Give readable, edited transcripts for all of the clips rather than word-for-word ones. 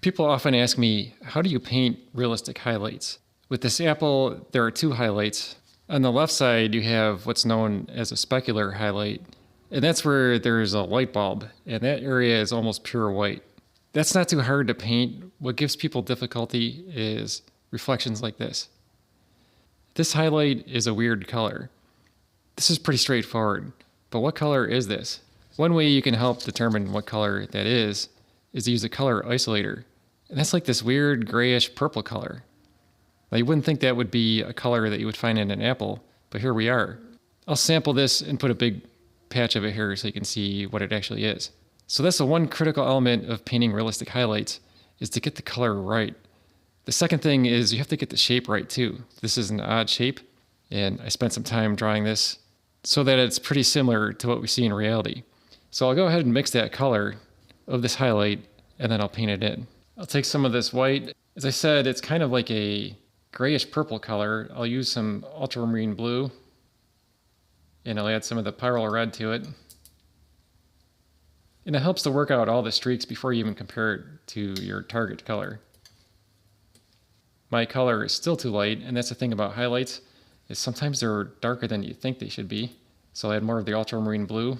People often ask me, how do you paint realistic highlights? With this apple, there are two highlights. On the left side, you have what's known as a specular highlight, and that's where there's a light bulb, and that area is almost pure white. That's not too hard to paint. What gives people difficulty is reflections like this. This highlight is a weird color. This is pretty straightforward, but what color is this? One way you can help determine what color that is to use a color isolator. And that's like this weird grayish purple color. Now you wouldn't think that would be a color that you would find in an apple, but here we are. I'll sample this and put a big patch of it here so you can see what it actually is. So that's the one critical element of painting realistic highlights, is to get the color right. The second thing is you have to get the shape right too. This is an odd shape, and I spent some time drawing this so that it's pretty similar to what we see in reality. So I'll go ahead and mix that color of this highlight, and then I'll paint it in. I'll take some of this white. As I said, it's kind of like a grayish purple color. I'll use some ultramarine blue, and I'll add some of the pyrrole red to it. And it helps to work out all the streaks before you even compare it to your target color. My color is still too light, and that's the thing about highlights, is sometimes they're darker than you think they should be. So I'll add more of the ultramarine blue,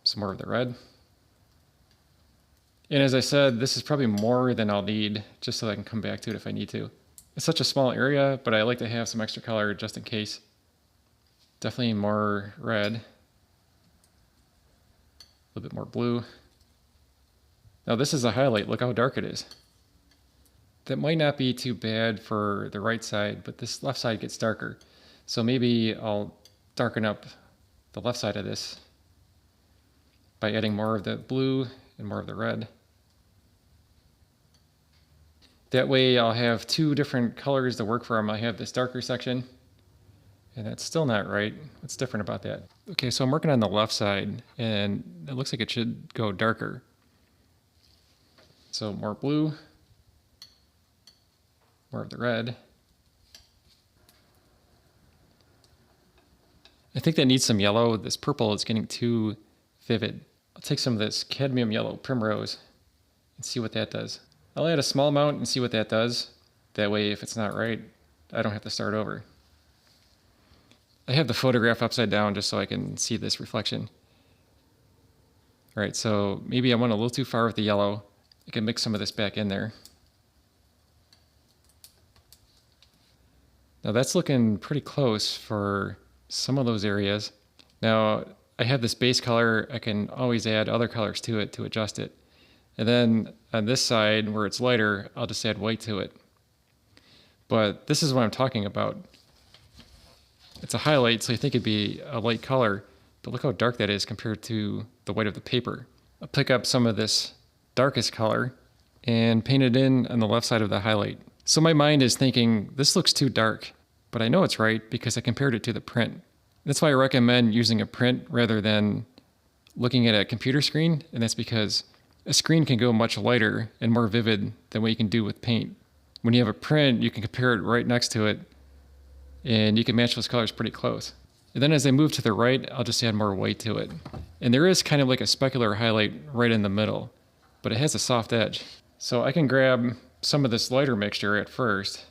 some more of the red. And as I said, this is probably more than I'll need, just so I can come back to it if I need to. It's such a small area, but I like to have some extra color just in case. Definitely more red. A little bit more blue. Now this is a highlight, look how dark it is. That might not be too bad for the right side, but this left side gets darker. So maybe I'll darken up the left side of this by adding more of the blue and more of the red. That way I'll have two different colors to work from. I have this darker section, and that's still not right. What's different about that? Okay, so I'm working on the left side, and it looks like it should go darker. So more blue, more of the red. I think that needs some yellow. This purple is getting too vivid. I'll take some of this cadmium yellow primrose and see what that does. I'll add a small amount and see what that does. That way, if it's not right, I don't have to start over. I have the photograph upside down just so I can see this reflection. All right, so maybe I went a little too far with the yellow. I can mix some of this back in there. Now that's looking pretty close for some of those areas. Now I have this base color. I can always add other colors to it to adjust it. And then on this side where it's lighter, I'll just add white to it. But this is what I'm talking about. It's a highlight, so you think it'd be a light color, but look how dark that is compared to the white of the paper. I'll pick up some of this darkest color and paint it in on the left side of the highlight. So my mind is thinking, this looks too dark, but I know it's right because I compared it to the print. That's why I recommend using a print rather than looking at a computer screen, and that's because a screen can go much lighter and more vivid than what you can do with paint. When you have a print, you can compare it right next to it, and you can match those colors pretty close. And then as I move to the right, I'll just add more white to it. And there is kind of like a specular highlight right in the middle, but it has a soft edge. So I can grab some of this lighter mixture at first,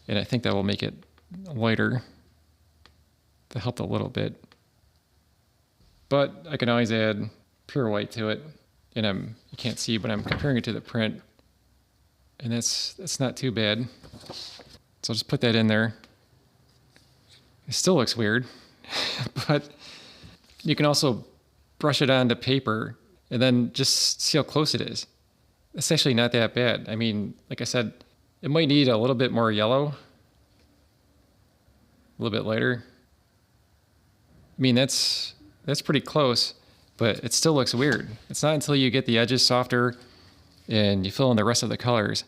and I think that will make it lighter. That helped a little bit. But I can always add pure white to it, and you can't see, but I'm comparing it to the print, and that's not too bad. So I'll just put that in there. It still looks weird, but you can also brush it onto paper and then just see how close it is. It's actually not that bad. I mean, like I said, it might need a little bit more yellow, a little bit lighter. I mean, that's pretty close, but it still looks weird. It's not until you get the edges softer and you fill in the rest of the colors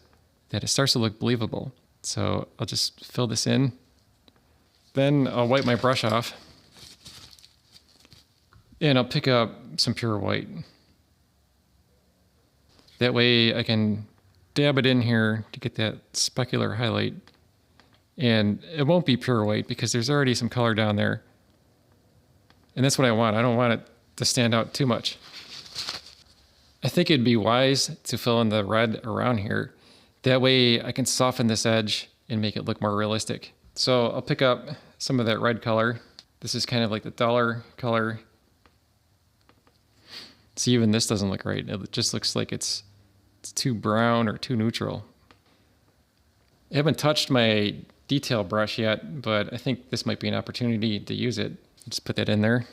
that it starts to look believable. So I'll just fill this in. Then I'll wipe my brush off, and I'll pick up some pure white. That way I can dab it in here to get that specular highlight. And it won't be pure white because there's already some color down there. And that's what I want. I don't want it to stand out too much. I think it'd be wise to fill in the red around here. That way I can soften this edge and make it look more realistic. So I'll pick up some of that red color. This is kind of like the duller color. See, even this doesn't look right. It just looks like it's too brown or too neutral. I haven't touched my detail brush yet, but I think this might be an opportunity to use it. Just put that in there.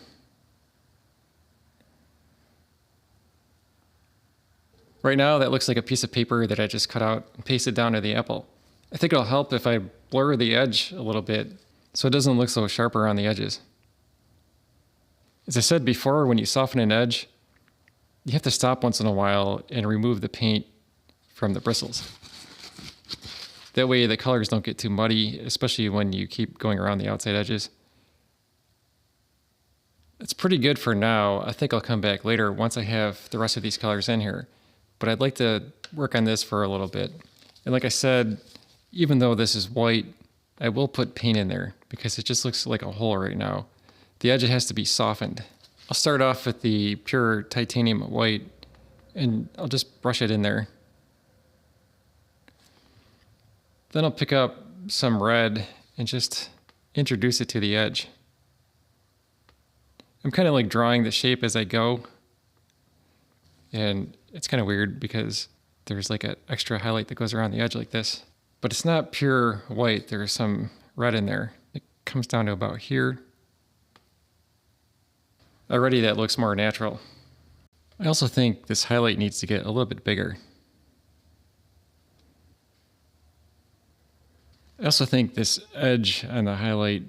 Right now, that looks like a piece of paper that I just cut out and pasted down to the apple. I think it'll help if I blur the edge a little bit so it doesn't look so sharp around the edges. As I said before, when you soften an edge, you have to stop once in a while and remove the paint from the bristles. That way the colors don't get too muddy, especially when you keep going around the outside edges. It's pretty good for now. I think I'll come back later once I have the rest of these colors in here. But I'd like to work on this for a little bit. And like I said, even though this is white, I will put paint in there because it just looks like a hole right now. The edge has to be softened. I'll start off with the pure titanium white and I'll just brush it in there. Then I'll pick up some red and just introduce it to the edge. I'm kind of like drawing the shape as I go. And it's kind of weird because there's like an extra highlight that goes around the edge like this. But it's not pure white. There's some red in there. It comes down to about here. Already that looks more natural. I also think this highlight needs to get a little bit bigger. I also think this edge on the highlight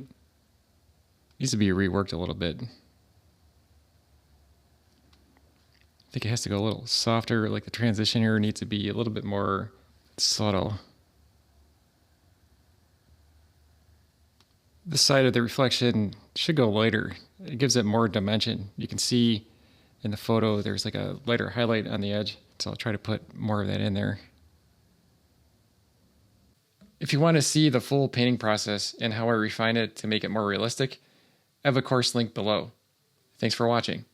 needs to be reworked a little bit. I think it has to go a little softer, like the transition here needs to be a little bit more subtle. This side of the reflection should go lighter. It gives it more dimension. You can see in the photo there's like a lighter highlight on the edge, so I'll try to put more of that in there. If you want to see the full painting process and how I refine it to make it more realistic, I have a course link below. Thanks for watching.